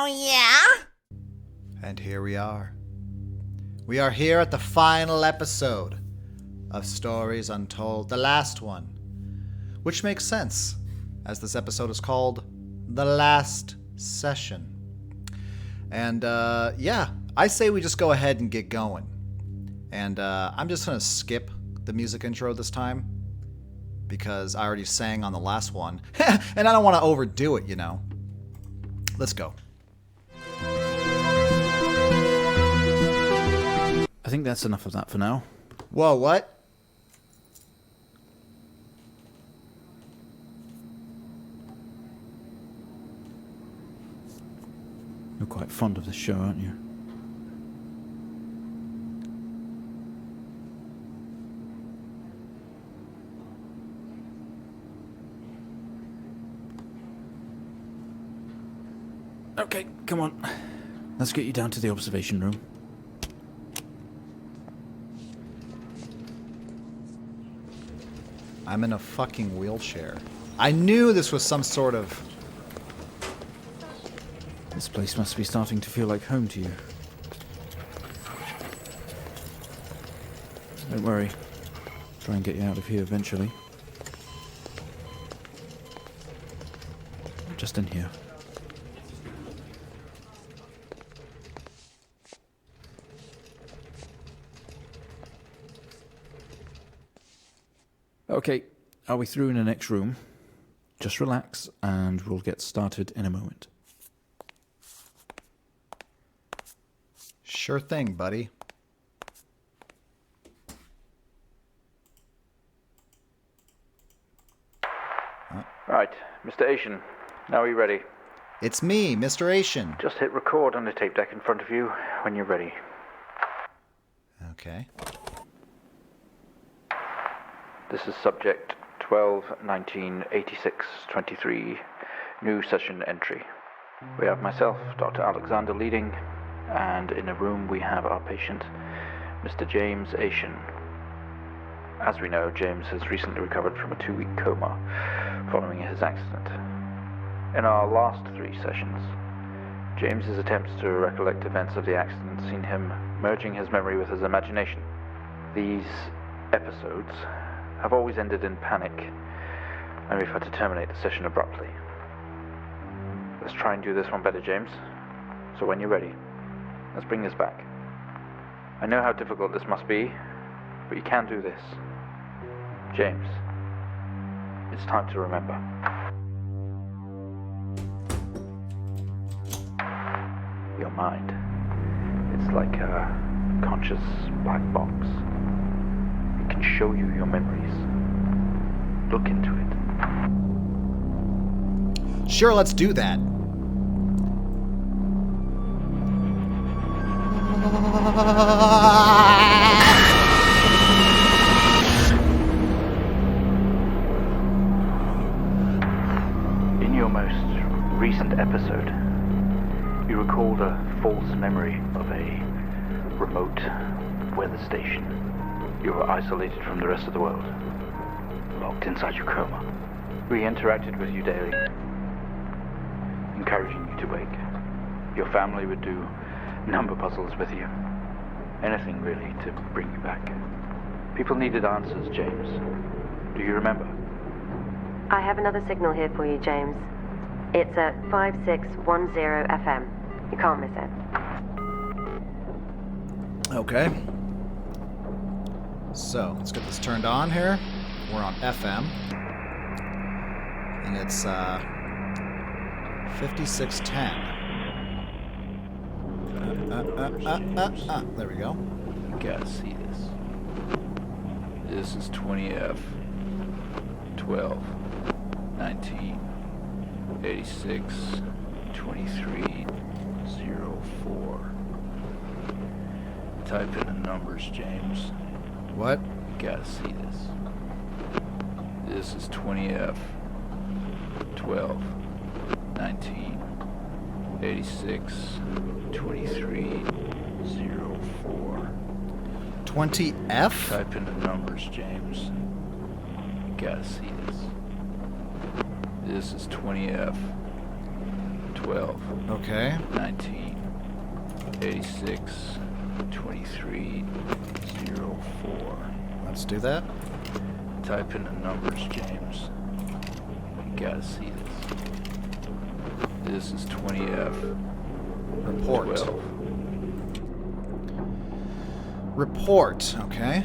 Oh, yeah? And here we are. We are here at the final episode of Stories Untold, the last one. Which makes sense, as this episode is called The Last Session. And, I say we just go ahead and get going. And I'm just going to skip the music intro this time, because I already sang on the last one, and I don't want to overdo it, you know. Let's go. I think that's enough of that for now. Whoa, what? You're quite fond of this show, aren't you? Okay, come on. Let's get you down to the observation room. I'm in a fucking wheelchair. I knew this was some sort of... This place must be starting to feel like home to you. Don't worry. Try and get you out of here eventually. Just in here. Okay, are we through in the next room? Just relax and we'll get started in a moment. Sure thing, buddy. Right, Mr. Asian, now are you ready? It's me, Mr. Asian. Just hit record on the tape deck in front of you when you're ready. Okay. This is subject 12-19-86-23, new session entry. We have myself, Dr. Alexander, leading, and in a room we have our patient, Mr. James Asian. As we know, James has recently recovered from a 2-week coma following his accident. In our last 3 sessions, James's attempts to recollect events of the accident seen him merging his memory with his imagination. These episodes have always ended in panic, and we've had to terminate the session abruptly. Let's try and do this one better, James. So when you're ready, let's bring this back. I know how difficult this must be, but you can do this. James, it's time to remember. Your mind, it's like a conscious black box. It can show you your memories. Look into it. Sure, let's do that. In your most recent episode, you recalled a false memory of a remote weather station. You were isolated from the rest of the world, locked inside your coma. We interacted with you daily, encouraging you to wake. Your family would do number puzzles with you. Anything really to bring you back. People needed answers, James. Do you remember? I have another signal here for you, James. It's at 5610 FM. You can't miss it. Okay. So, let's get this turned on here. We're on FM. And it's 5610. There we go. You gotta see this. This is 20F 12 19 86 23 04. Type in the numbers, James. What? You gotta see this. This is 20F 12 19 86 23 04. 20F? Type in the numbers, James. You gotta see this. This is 20F 12, Okay. 19, 86, 23, 04. Let's do that. Type in the numbers, James. You gotta see this. This is 20F. Report. 12. Report. Okay.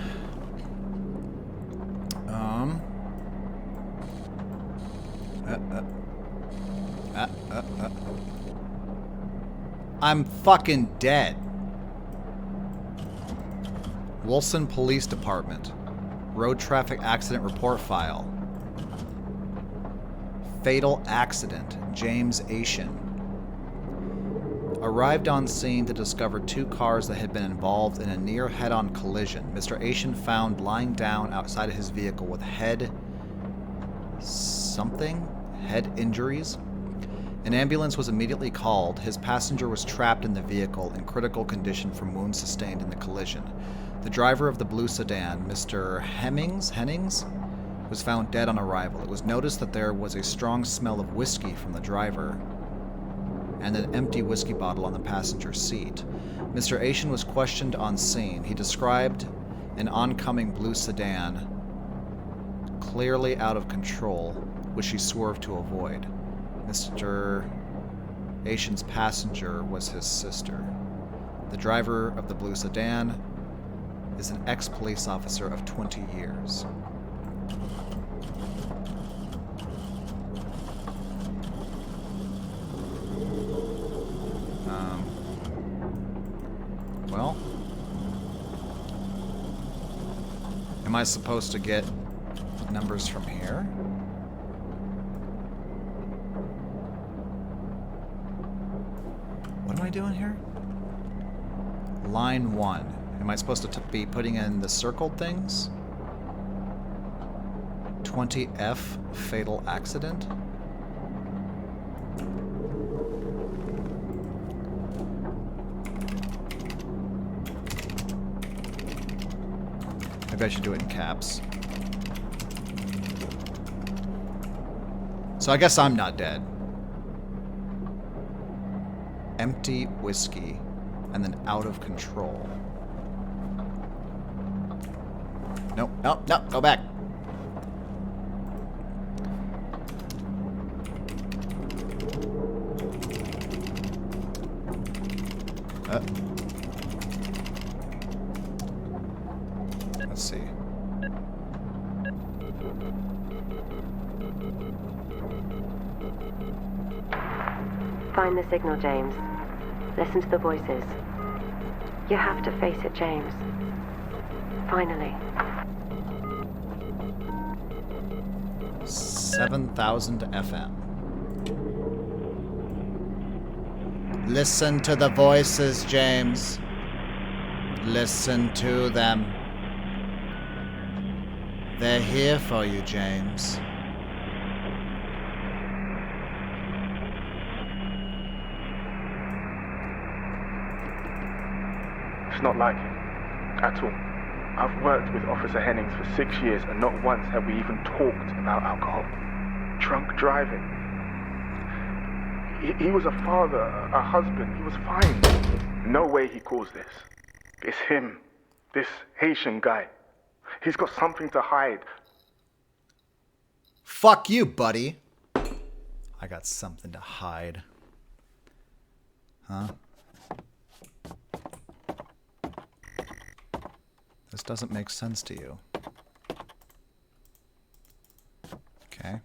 I'm fucking dead. Wilson Police Department. Road traffic accident report file. Fatal accident. James Ashen. Arrived on scene to discover 2 cars that had been involved in a near head-on collision. Mr. Ashen found lying down outside of his vehicle with head injuries. An ambulance was immediately called. His passenger was trapped in the vehicle in critical condition from wounds sustained in the collision. The driver of the blue sedan, Mr. Hennings, was found dead on arrival. It was noticed that there was a strong smell of whiskey from the driver and an empty whiskey bottle on the passenger seat. Mr. Ashen was questioned on scene. He described an oncoming blue sedan, clearly out of control, which he swerved to avoid. Mr. Ashen's passenger was his sister. The driver of the blue sedan is an ex-police officer of 20 years. Well, am I supposed to get numbers from here? What am I doing here? Line 1. Am I supposed to be putting in the circled things? 20F, fatal accident? Maybe I should do it in caps. So I guess I'm not dead. Empty whiskey, and then out of control. Nope, nope, nope, go back. Let's see. Find the signal, James. Listen to the voices. You have to face it, James. Finally. 7,000 FM. Listen to the voices, James. Listen to them. They're here for you, James. It's not like him, at all. I've worked with Officer Hennings for 6 years and not once have we even talked about alcohol. Drunk driving. He was a father, a husband, he was fine. No way he caused this. It's him, this Haitian guy. He's got something to hide. Fuck you, buddy. I got something to hide. Huh? This doesn't make sense to you. Okay.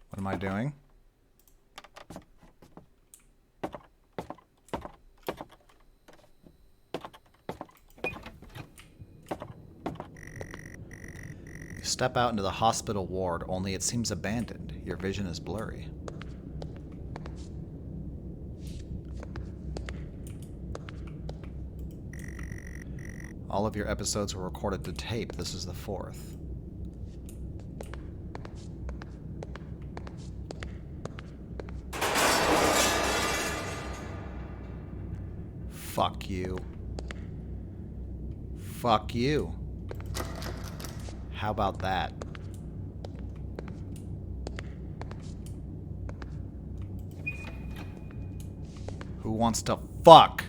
What am I doing? You step out into the hospital ward, only it seems abandoned. Your vision is blurry. All of your episodes were recorded to tape. This is the 4th. Fuck you. Fuck you. How about that? Who wants to fuck?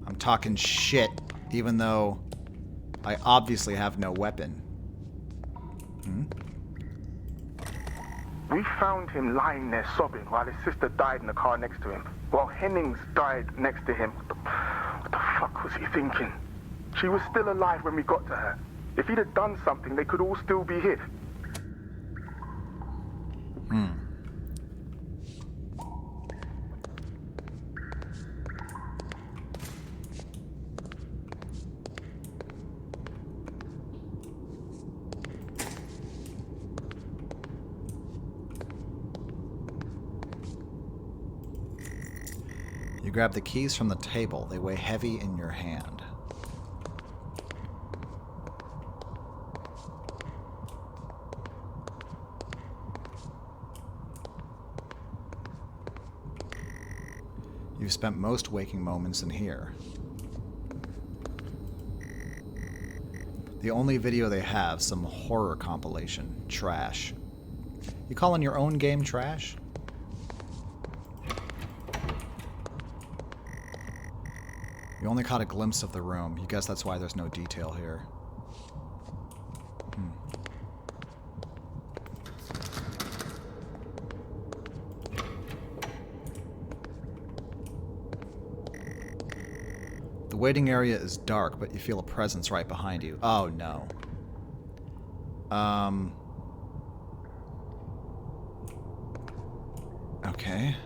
I'm talking shit, even though I obviously have no weapon. We found him lying there sobbing while his sister died in the car next to him. While Hennings died next to him. What the fuck was he thinking? She was still alive when we got to her. If he'd have done something, they could all still be here. You grab the keys from the table. They weigh heavy in your hand. You've spent most waking moments in here. The only video they have, some horror compilation. Trash. You calling your own game trash? You only caught a glimpse of the room. You guess that's why there's no detail here. The waiting area is dark, but you feel a presence right behind you. Oh, no. Okay.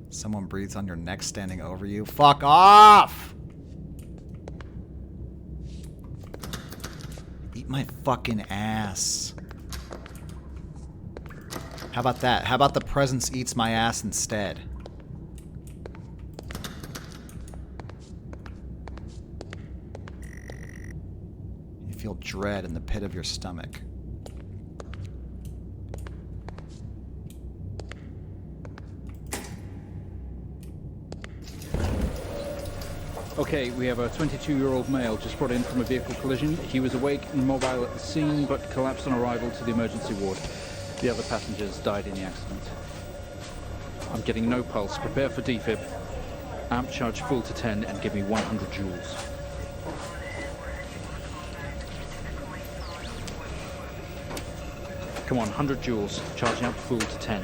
Someone breathes on your neck standing over you. Fuck off! Eat my fucking ass. How about that? How about the presence eats my ass instead? You feel dread in the pit of your stomach. Okay, we have a 22-year-old male just brought in from a vehicle collision. He was awake and mobile at the scene, but collapsed on arrival to the emergency ward. The other passengers died in the accident. I'm getting no pulse. Prepare for defib. Amp charge full to 10 and give me 100 joules. Come on, 100 joules. Charging up full to 10.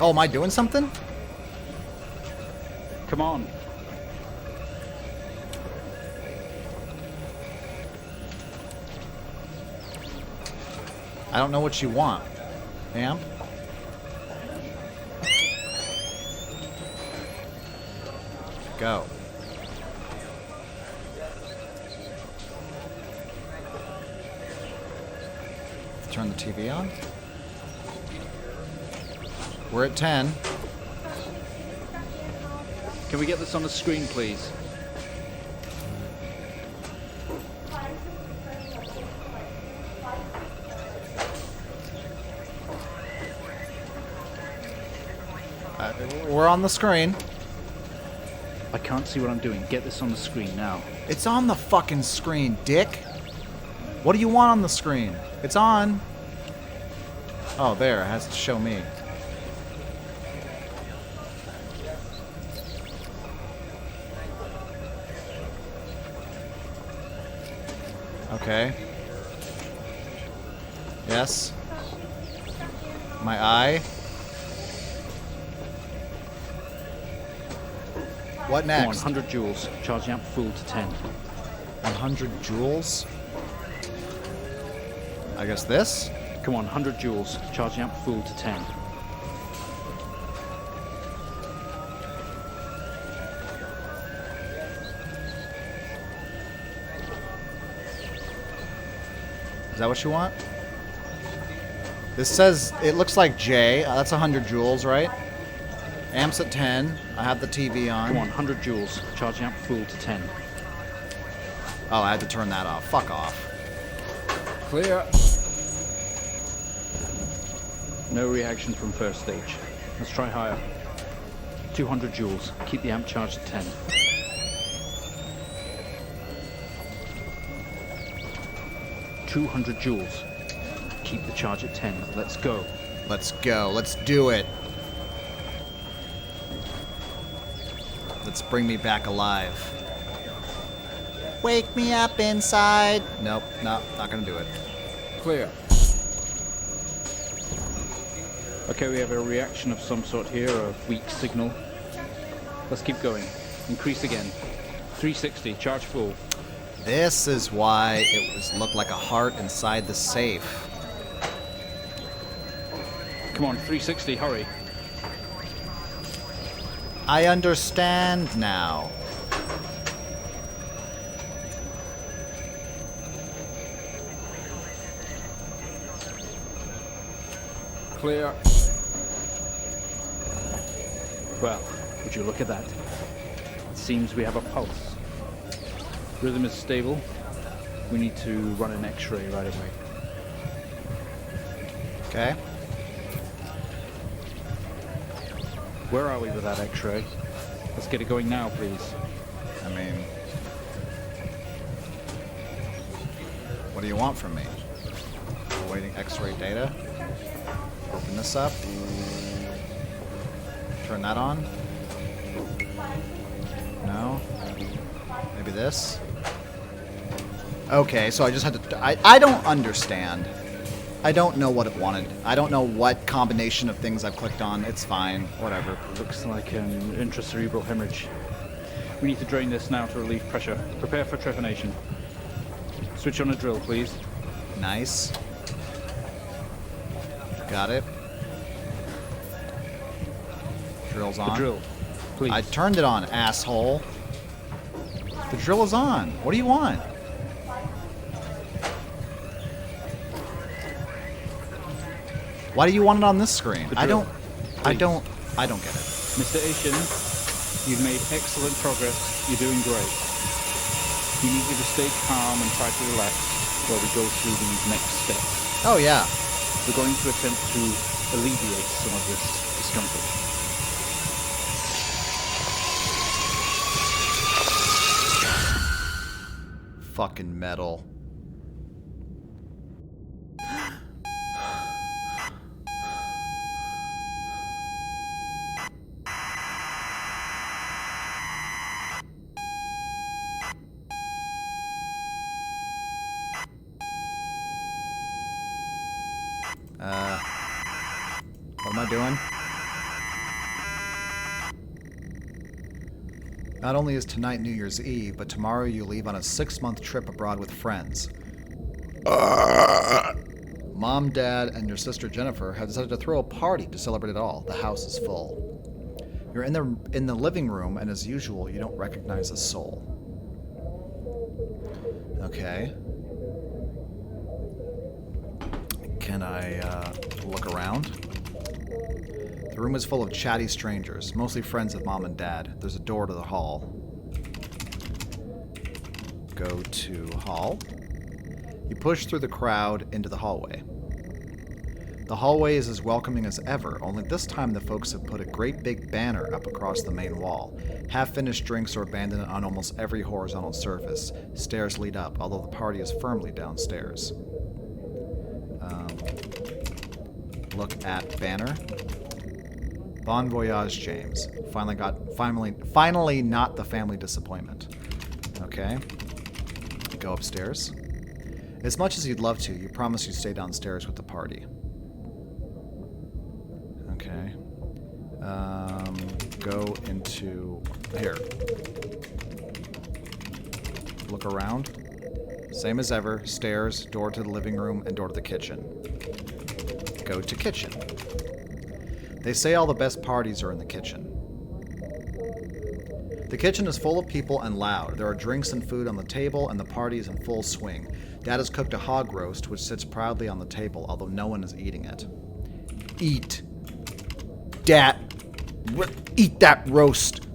Oh, am I doing something? Come on. I don't know what you want. Ma'am? Go. Turn the TV on. We're at 10. Can we get this on the screen, please? We're on the screen. I can't see what I'm doing. Get this on the screen now. It's on the fucking screen, dick. What do you want on the screen? It's on. Oh, there. It has to show me. Okay. Yes. My eye. What next? Come on, 100 joules. Charging up full to 10. 100 joules? I guess this? Come on, 100 joules. Charging up full to 10. Is that what you want? This says, it looks like J. That's 100 joules, right? Amps at 10. I have the TV on. Come on, 100 joules. Charging up full to 10. Oh, I had to turn that off. Fuck off. Clear. No reaction from first stage. Let's try higher. 200 joules. Keep the amp charged at 10. joules. Keep the charge at 10. Let's go. Let's go. Let's do it. Let's bring me back alive. Wake me up inside. Nope, no, not gonna do it. Clear. Okay, we have a reaction of some sort here, a weak signal. Let's keep going. Increase again. 360, charge full. This is why it looked like a heart inside the safe. Come on, 360, hurry. I understand now. Clear. Well, would you look at that? It seems we have a pulse. Rhythm is stable. We need to run an X-ray right away. Okay. Where are we with that X-ray? Let's get it going now, please. I mean, what do you want from me? Awaiting X-ray data? Open this up. Turn that on. No. Maybe this. Okay, so I just had to... I don't understand. I don't know what it wanted. I don't know what combination of things I've clicked on. It's fine. Whatever. Looks like an intracerebral hemorrhage. We need to drain this now to relieve pressure. Prepare for trepanation. Switch on a drill, please. Nice. Got it. Drill's on. The drill, please. I turned it on, asshole. The drill is on. What do you want? Why do you want it on this screen? I don't get it. Mr. Asian, you've made excellent progress. You're doing great. We need you to stay calm and try to relax while we go through these next steps. Oh, yeah. We're going to attempt to alleviate some of this discomfort. Fucking metal. What am I doing? Not only is tonight New Year's Eve, but tomorrow you leave on a 6-month trip abroad with friends. Mom, Dad, and your sister Jennifer have decided to throw a party to celebrate it all. The house is full. You're in the living room, and as usual, you don't recognize a soul. Okay. Can I look around? The room is full of chatty strangers, mostly friends of Mom and Dad. There's a door to the hall. Go to hall. You push through the crowd into the hallway. The hallway is as welcoming as ever, only this time the folks have put a great big banner up across the main wall. Half-finished drinks are abandoned on almost every horizontal surface. Stairs lead up, although the party is firmly downstairs. Look at banner. Bon voyage, James. Finally not the family disappointment. Okay. Go upstairs. As much as you'd love to, you promise you'd stay downstairs with the party. Okay. Go into... here. Look around. Same as ever. Stairs, door to the living room, and door to the kitchen. Go to kitchen. They say all the best parties are in the kitchen. The kitchen is full of people and loud. There are drinks and food on the table, and the party is in full swing. Dad has cooked a hog roast, which sits proudly on the table, although no one is eating it. Eat. Dad. Eat that roast.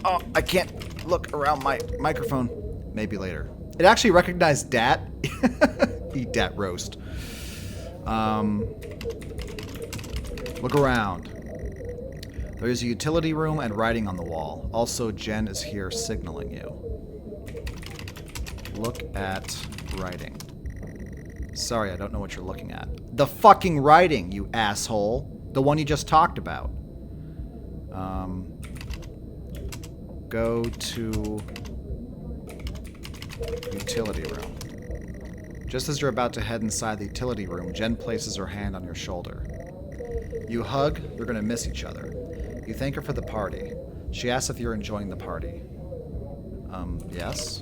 Oh, I can't look around my microphone. Maybe later. It actually recognized Dat. Eat that roast. Look around. There is a utility room and writing on the wall. Also, Jen is here signaling you. Look at writing. Sorry, I don't know what you're looking at. The fucking writing, you asshole. The one you just talked about. Go to utility room. Just as you're about to head inside the utility room, Jen places her hand on your shoulder. You hug, you're gonna miss each other. You thank her for the party. She asks if you're enjoying the party. Yes?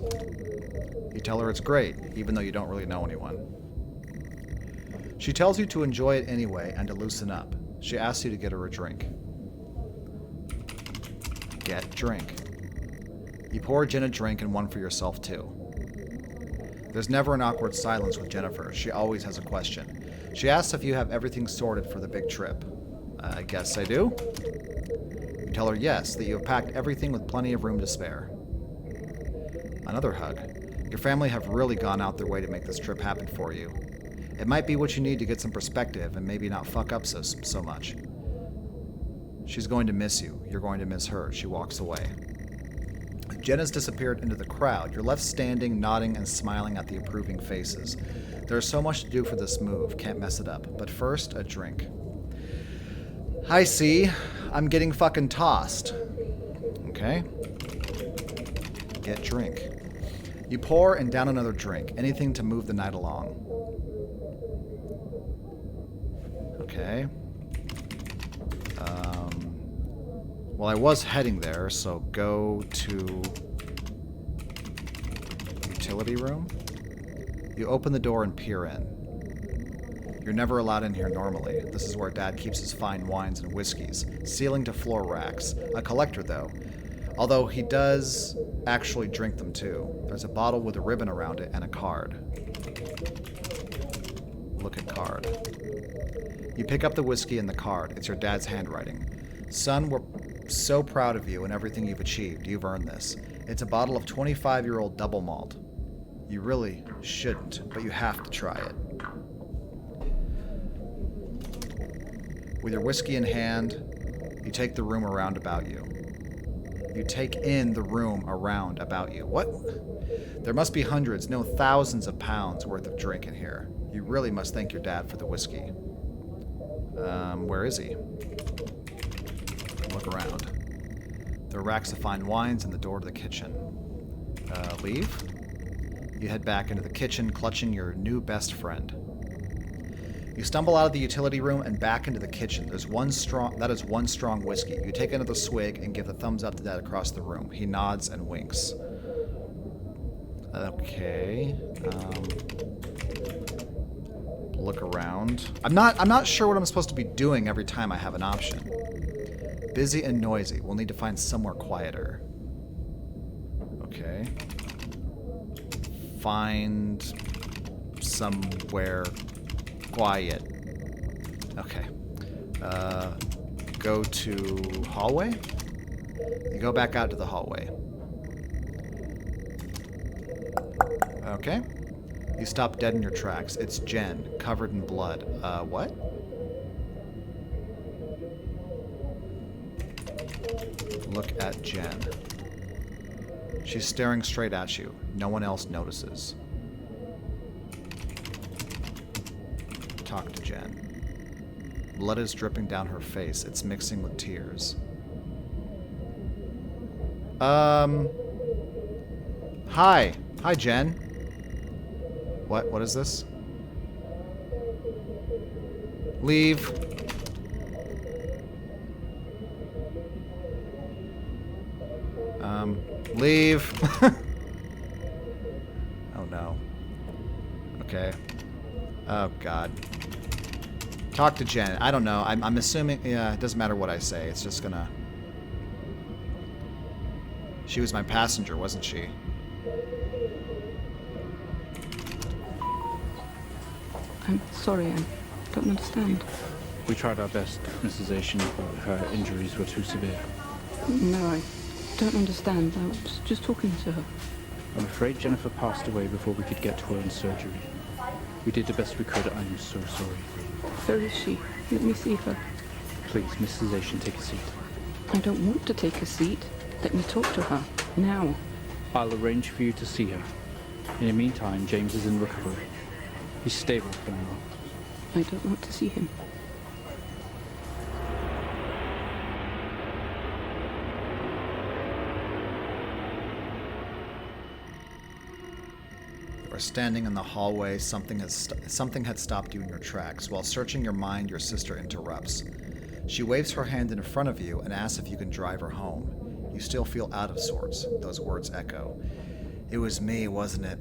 You tell her it's great, even though you don't really know anyone. She tells you to enjoy it anyway and to loosen up. She asks you to get her a drink. Get drink. You pour Jen a drink and one for yourself too. There's never an awkward silence with Jennifer. She always has a question. She asks if you have everything sorted for the big trip. I guess I do. You tell her yes, that you have packed everything with plenty of room to spare. Another hug. Your family have really gone out their way to make this trip happen for you. It might be what you need to get some perspective and maybe not fuck up so much. She's going to miss you. You're going to miss her. She walks away. Jen has disappeared into the crowd. You're left standing, nodding, and smiling at the approving faces. There's so much to do for this move. Can't mess it up. But first, a drink. I see. I'm getting fucking tossed. Okay. Get drink. You pour and down another drink. Anything to move the night along. Okay. Well, I was heading there, so go to utility room. You open the door and peer in. You're never allowed in here normally. This is where Dad keeps his fine wines and whiskeys. Ceiling to floor racks. A collector, though. Although he does actually drink them, too. There's a bottle with a ribbon around it and a card. Look at card. You pick up the whiskey and the card. It's your dad's handwriting. Son, we're so proud of you and everything you've achieved. You've earned this. It's a bottle of 25-year-old double malt. You really shouldn't, but you have to try it. With your whiskey in hand, you take the room around about you. You take in the room around about you. What? There must be hundreds, no thousands of pounds worth of drink in here. You really must thank your dad for the whiskey. Where is he? Look around. There are racks of fine wines and the door to the kitchen. Leave? You head back into the kitchen, clutching your new best friend. You stumble out of the utility room and back into the kitchen. That is one strong whiskey. You take another swig and give the thumbs up to Dad across the room. He nods and winks. Okay. Look around. I'm not sure what I'm supposed to be doing every time I have an option. Busy and noisy. We'll need to find somewhere quieter. Okay. Find somewhere quiet. Okay. Go to hallway? You go back out to the hallway. Okay. You stop dead in your tracks. It's Jen, covered in blood. What? Look at Jen. She's staring straight at you. No one else notices. Talk to Jen. Blood is dripping down her face. It's mixing with tears. Hi. Hi, Jen. What is this? Leave. Leave. Oh no. Okay. Oh god. Talk to Jen. I don't know. I'm assuming, yeah, it doesn't matter what I say. It's just gonna... She was my passenger, wasn't she? I'm sorry, I don't understand. We tried our best, Mrs. Asian, but her injuries were too severe. No, I don't understand. I was just talking to her. I'm afraid Jennifer passed away before we could get to her in surgery. We did the best we could. I'm so sorry. Where is she? Let me see her. Please, Mrs. Asian, take a seat. I don't want to take a seat. Let me talk to her. Now. I'll arrange for you to see her. In the meantime, James is in recovery. He's stable for now. I don't want to see him. You are standing in the hallway. Something had stopped you in your tracks. While searching your mind, your sister interrupts. She waves her hand in front of you and asks if you can drive her home. You still feel out of sorts. Those words echo. It was me, wasn't it?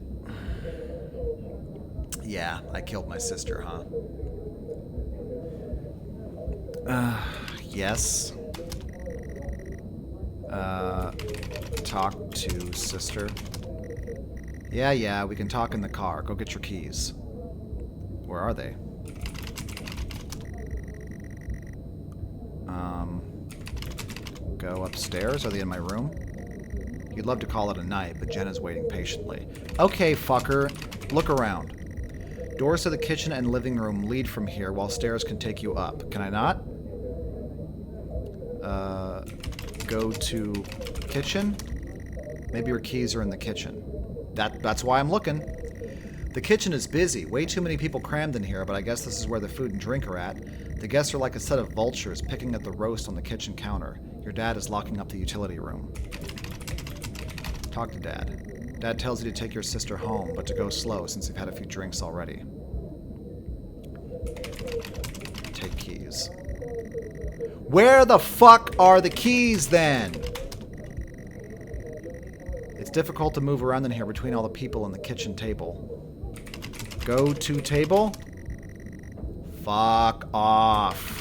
Yeah, I killed my sister, huh? Yes. Talk to sister. Yeah, we can talk in the car. Go get your keys. Where are they? Go upstairs? Are they in my room? You'd love to call it a night, but Jen is waiting patiently. Okay, fucker. Look around. Doors to the kitchen and living room lead from here, while stairs can take you up. Can I not? Go to kitchen? Maybe your keys are in the kitchen. That's why I'm looking. The kitchen is busy. Way too many people crammed in here, but I guess this is where the food and drink are at. The guests are like a set of vultures picking at the roast on the kitchen counter. Your dad is locking up the utility room. Talk to Dad. Dad tells you to take your sister home, but to go slow since you've had a few drinks already. Take keys. Where the fuck are the keys then? It's difficult to move around in here between all the people in the kitchen table. Go to table? Fuck off.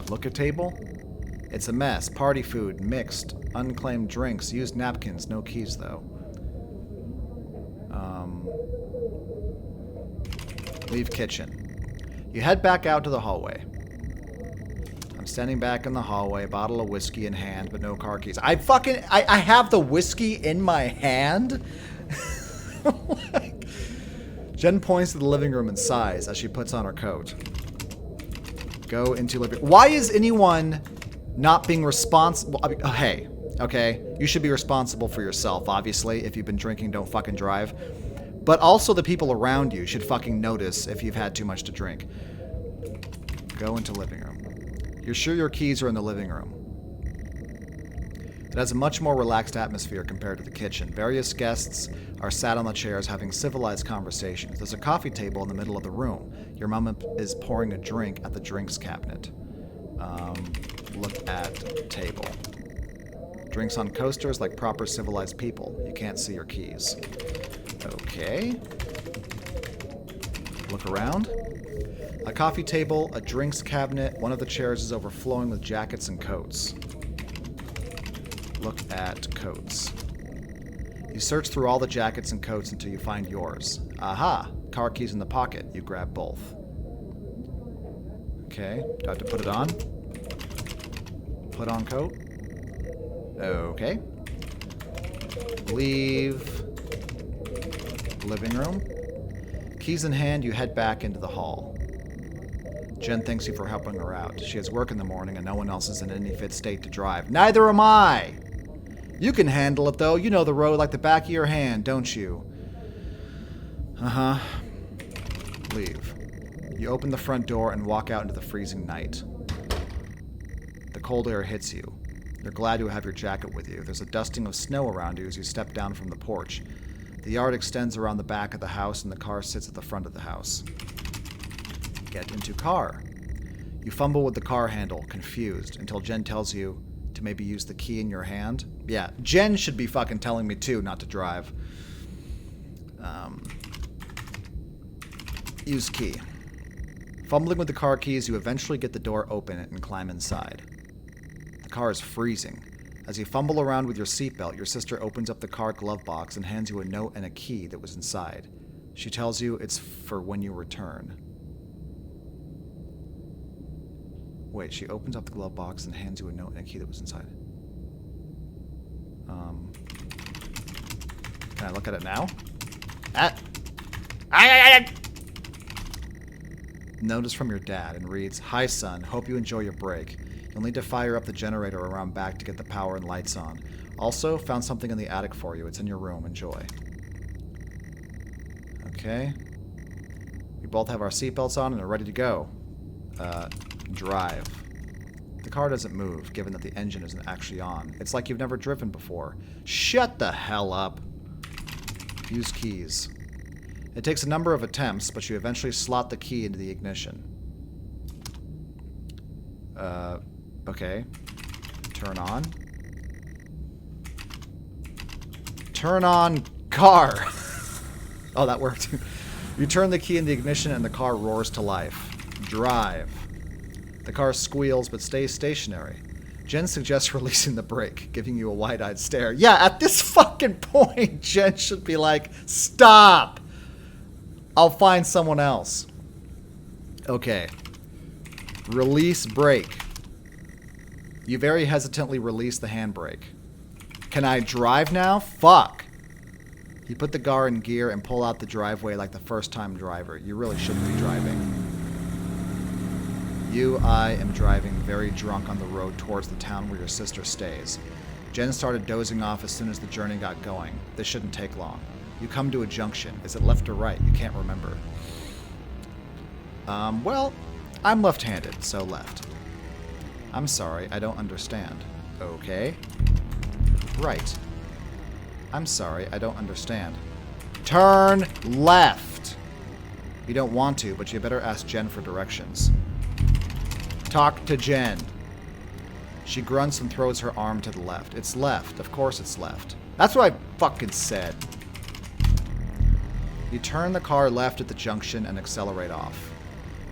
Look at table? It's a mess. Party food, mixed, unclaimed drinks, used napkins, no keys though. Leave kitchen. You head back out to the hallway. I'm standing back in the hallway, bottle of whiskey in hand, but no car keys. I have the whiskey in my hand? Jen points to the living room and sighs as she puts on her coat. Go into living. Why is anyone not being responsible? Hey, okay, you should be responsible for yourself, obviously. If you've been drinking, don't fucking drive. But also the people around you should fucking notice if you've had too much to drink. Go into living room. You're sure your keys are in the living room. It has a much more relaxed atmosphere compared to the kitchen. Various guests are sat on the chairs having civilized conversations. There's a coffee table in the middle of the room. Your mom is pouring a drink at the drinks cabinet. Look at table. Drinks on coasters like proper civilized people. You can't see your keys. Okay. Look around. A coffee table, a drinks cabinet. One of the chairs is overflowing with jackets and coats. Look at coats. You search through all the jackets and coats until you find yours. Aha! Car keys in the pocket. You grab both. Okay. Do I have to put it on? Put on coat. Okay. Leave living room. Keys in hand, you head back into the hall. Jen thanks you for helping her out. She has work in the morning and no one else is in any fit state to drive. Neither am I! You can handle it, though. You know the road like the back of your hand, don't you? Uh-huh. Leave. You open the front door and walk out into the freezing night. The cold air hits you. You're glad to have your jacket with you. There's a dusting of snow around you as you step down from the porch. The yard extends around the back of the house and the car sits at the front of the house. Get into car. You fumble with the car handle, confused, until Jen tells you to maybe use the key in your hand. Yeah, Jen should be fucking telling me too not to drive. Use key. Fumbling with the car keys, you eventually get the door open and climb inside. The car is freezing. As you fumble around with your seatbelt, your sister opens up the car glove box and hands you a note and a key that was inside. She tells you it's for when you return. Wait, she opens up the glove box and hands you a note and a key that was inside. Can I look at it now? Note is from your dad and reads, "Hi son, hope you enjoy your break. You'll need to fire up the generator around back to get the power and lights on. Also, found something in the attic for you. It's in your room. Enjoy. Okay. We both have our seatbelts on and are ready to go. Drive. The car doesn't move, given that the engine isn't actually on. It's like you've never driven before. Shut the hell up. Use keys. It takes a number of attempts, but you eventually slot the key into the ignition. Okay. Turn on. Turn on car! Oh, that worked. You turn the key in the ignition and the car roars to life. Drive. The car squeals but stays stationary. Jen suggests releasing the brake, giving you a wide-eyed stare. Yeah, at this fucking point, Jen should be like, stop! I'll find someone else. Okay. Release brake. You very hesitantly release the handbrake. Can I drive now? Fuck! You put the car in gear and pull out the driveway like the first-time driver. You really shouldn't be driving. I am driving very drunk on the road towards the town where your sister stays. Jen started dozing off as soon as the journey got going. This shouldn't take long. You come to a junction. Is it left or right? You can't remember. Well, I'm left-handed, so left. I'm sorry, I don't understand. Okay. Right. I'm sorry, I don't understand. Turn left! You don't want to, but you better ask Jen for directions. Talk to Jen. She grunts and throws her arm to the left. It's left. Of course it's left. That's what I fucking said. You turn the car left at the junction and accelerate off.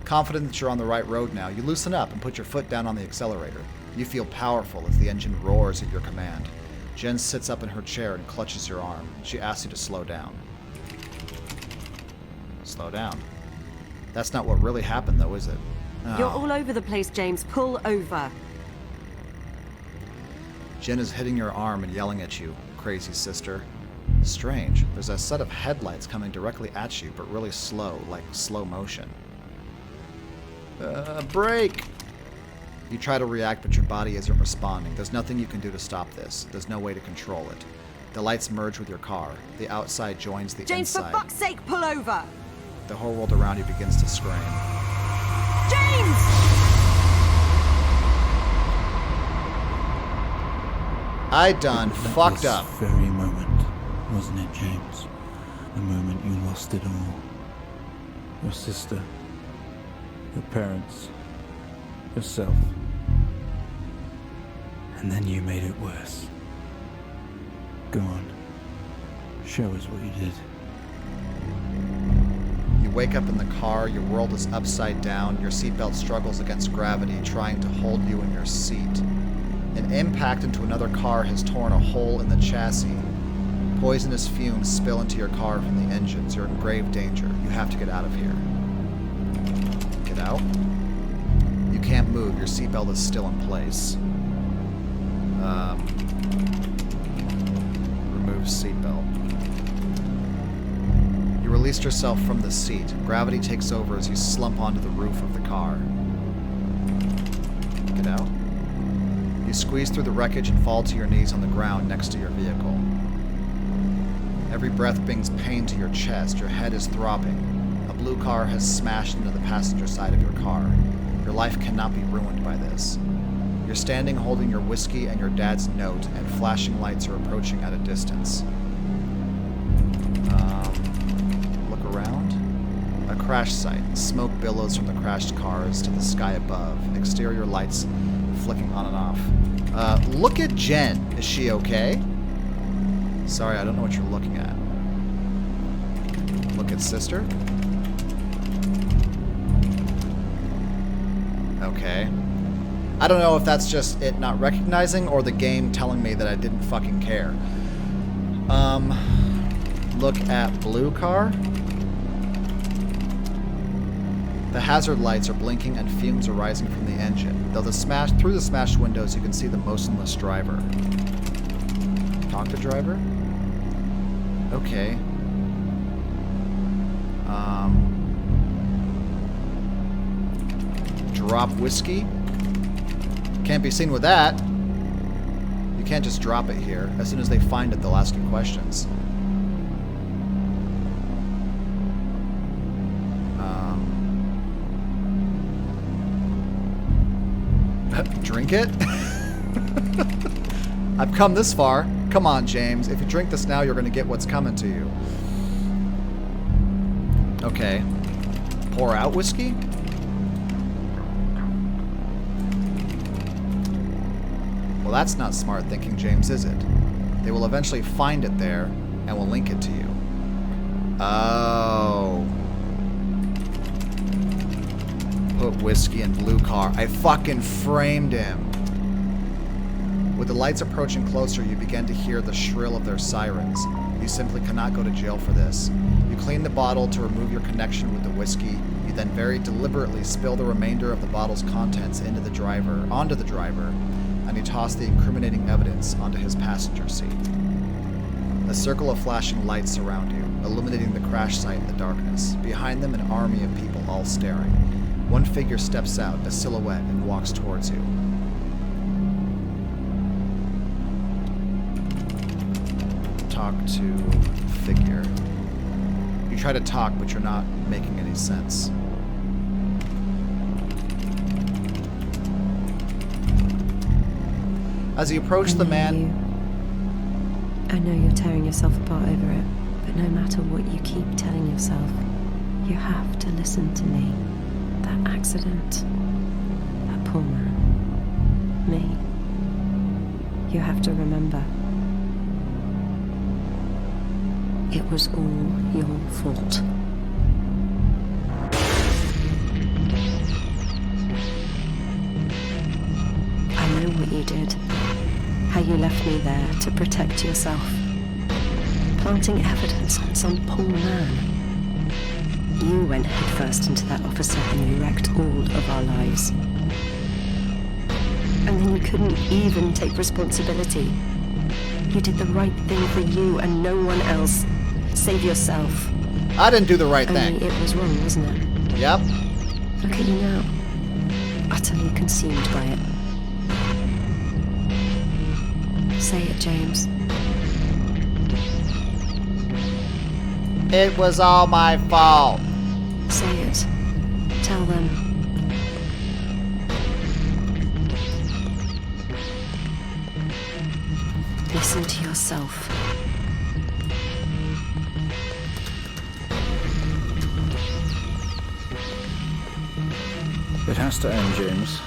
Confident that you're on the right road now, you loosen up and put your foot down on the accelerator. You feel powerful as the engine roars at your command. Jen sits up in her chair and clutches your arm. She asks you to slow down. Slow down. That's not what really happened, though, is it? Oh. You're all over the place, James. Pull over. Jen is hitting your arm and yelling at you, crazy sister. Strange. There's a set of headlights coming directly at you, but really slow, like slow motion. Brake! You try to react, but your body isn't responding. There's nothing you can do to stop this. There's no way to control it. The lights merge with your car. The outside joins the James, inside. for fuck's sake, pull over! The whole world around you begins to scream. James! I done fucked up. Very moment, wasn't it, James? The moment you lost it all. Your sister, your parents, yourself. And then you made it worse. Go on. Show us what you did. You wake up in the car, your world is upside down, your seatbelt struggles against gravity, trying to hold you in your seat. An impact into another car has torn a hole in the chassis. Poisonous fumes spill into your car from the engines. You're in grave danger. You have to get out of here. Get out? You can't move. Your seatbelt is still in place. Remove seatbelt. You released yourself from the seat. Gravity takes over as you slump onto the roof of the car. Get out? You squeeze through the wreckage and fall to your knees on the ground next to your vehicle. Every breath brings pain to your chest. Your head is throbbing. A blue car has smashed into the passenger side of your car. Your life cannot be ruined by this. You're standing holding your whiskey and your dad's note, and flashing lights are approaching at a distance. Look around. A crash site. Smoke billows from the crashed cars to the sky above. Exterior lights flicking on and off. Look at Jen. Is she okay? Sorry, I don't know what you're looking at. Look at sister? Okay. I don't know if that's just it not recognizing or the game telling me that I didn't fucking care. Look at blue car. The hazard lights are blinking and fumes are rising from the engine. Through the smashed windows, you can see the motionless driver. Talk to driver? Okay. Drop whiskey. Can't be seen with that. You can't just drop it here. As soon as they find it, they'll ask you questions. Drink it? I've come this far. Come on, James. If you drink this now, you're going to get what's coming to you. Okay. Pour out whiskey? Well, that's not smart thinking, James, is it? They will eventually find it there and will link it to you. Oh. Put whiskey in blue car. I fucking framed him. With the lights approaching closer, you begin to hear the shrill of their sirens. You simply cannot go to jail for this. You clean the bottle to remove your connection with the whiskey. You then very deliberately spill the remainder of the bottle's contents onto the driver, and you toss the incriminating evidence onto his passenger seat. A circle of flashing lights surround you, illuminating the crash site in the darkness. Behind them, an army of people all staring. One figure steps out, a silhouette, and walks towards you. Talk to figure. You try to talk, but you're not making any sense. As you approach the man... I know you're tearing yourself apart over it, but no matter what you keep telling yourself, you have to listen to me. That accident, that poor man, me. You have to remember. It was all your fault. I know what you did. How you left me there to protect yourself. Planting evidence on some poor man. You went headfirst into that officer and you wrecked all of our lives. And then you couldn't even take responsibility. You did the right thing for you and no one else. Save yourself. I didn't do the right thing. Only it was wrong, wasn't it? Yep. Look at you now. Utterly consumed by it. Say it, James. It was all my fault. Say it. Tell them. Listen to yourself. It has to end, James.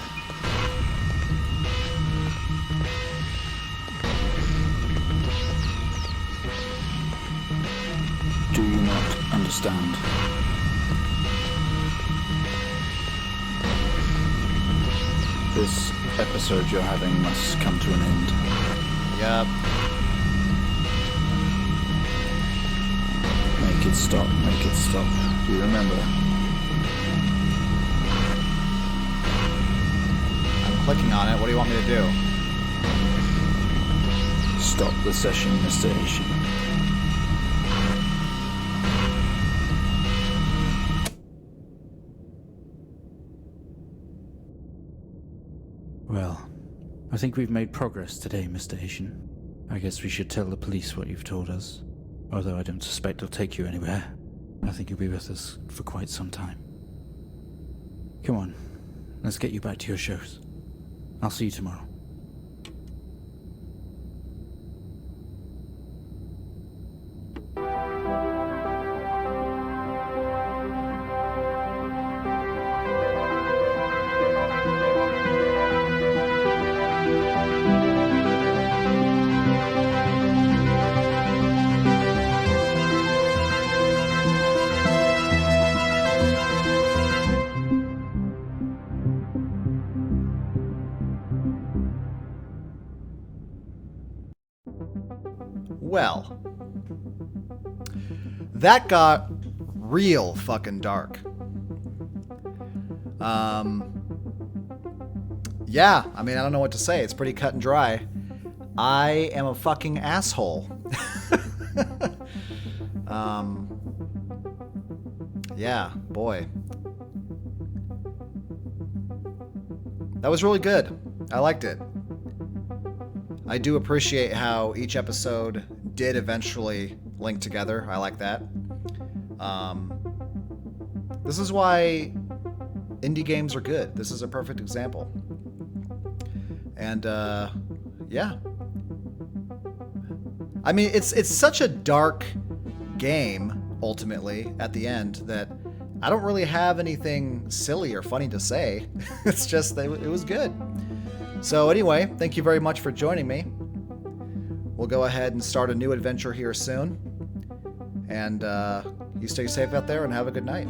Do you not understand? This episode you're having must come to an end. Yep. Make it stop, make it stop. Do you remember? I'm clicking on it. What do you want me to do? Stop the session, Mr. Asian. Well, I think we've made progress today, Mr. Asian. I guess we should tell the police what you've told us. Although I don't suspect they'll take you anywhere. I think you'll be with us for quite some time. Come on, let's get you back to your shows. I'll see you tomorrow. Well, that got real fucking dark. Yeah, I mean, I don't know what to say. It's pretty cut and dry. I am a fucking asshole. Yeah, boy. That was really good. I liked it. I do appreciate how each episode did eventually link together. I like that. This is why indie games are good. This is a perfect example. And yeah. I mean, it's such a dark game, ultimately, at the end, that I don't really have anything silly or funny to say. It's just that it was good. So anyway, thank you very much for joining me. We'll go ahead and start a new adventure here soon. And you stay safe out there and have a good night.